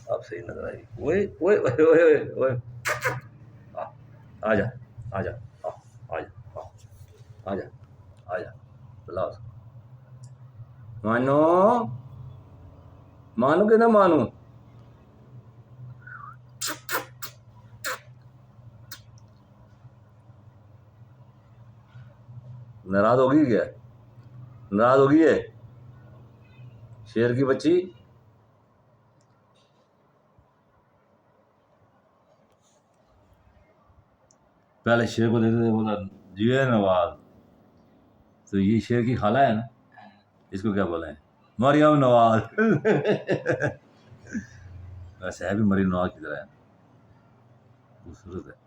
अब सही नजर आई। ओए ओए ओए ओए ओए ओए, आ आ जा आ जा, आ आ जा, आ जा आ जा, बुला उसको। मानो मानो कि ना मानो, नाराज होगी क्या? नाराज होगी है शेर की बच्ची। पहले शेर को देखते थे, बोला जी है नवाज। तो ये शेर की खाला है ना, इसको क्या बोले, मरियम नवाज। वैसे है भी मरियम नवाज की तरह है, खूबसूरत है।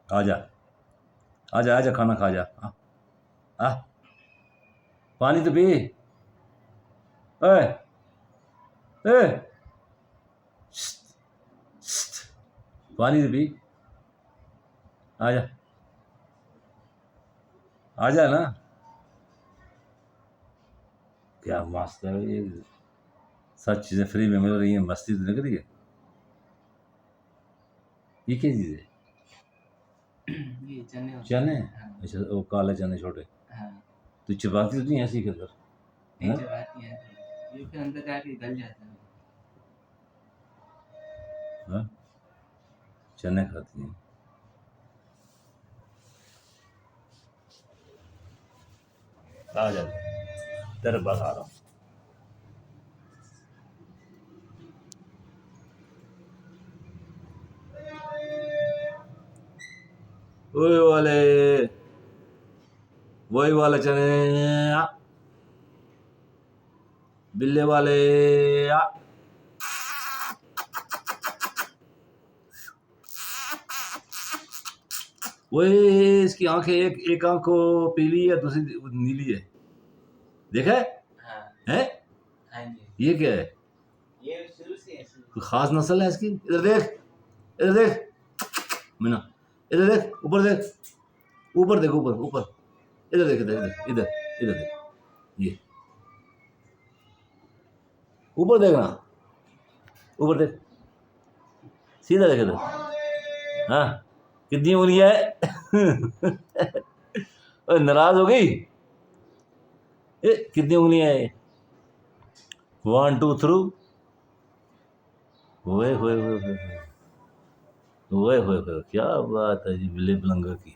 आजा आजा आजा, खाना खा जा। आ, पानी तो पी। ओए ए, श्श्त, श्श्त, पानी तो पी। आजा आजा ना। क्या मस्त है ये, सब चीजें फ्री में मिल रही हैं, मस्ती तो निकल रही है। ये क्या चीज है? ये चने होते चने? हैं। हाँ। अच्छा, वो काले चने छोटे। हाँ। तो चबाती तो नहीं ऐसी के अंदर? नहीं चबाती है, ये फिर अंदर जाके गल जाता है। हाँ? चने खाती हैं। आ जा, तेरे पास आ रहा हूँ। ओए वाले, वही वाले चने, बिल्ले वाले। वही, इसकी आंखें एक एक आंख को पीली है, दूसरी नीली है, देखा है? हाँ। हैं? हाँ जी। ये क्या है? ये शुरू से ऐसी कोई खास नस्ल है इसकी? इधर देख, इधर देख मीना, इधर देख, ऊपर देख, ऊपर देख, ऊपर ऊपर, इधर देख, इधर इधर इधर इधर देख, ये ऊपर देखना, ऊपर देख, सीधा देख इधर। हाँ, कितनी उंगलियां है? ओए, नाराज हो गई? कितनी उंगलियां है? 1 2 3। ओए होए होए होए, ओए होए होए, क्या बात है जी बिल्ले बलंगा की।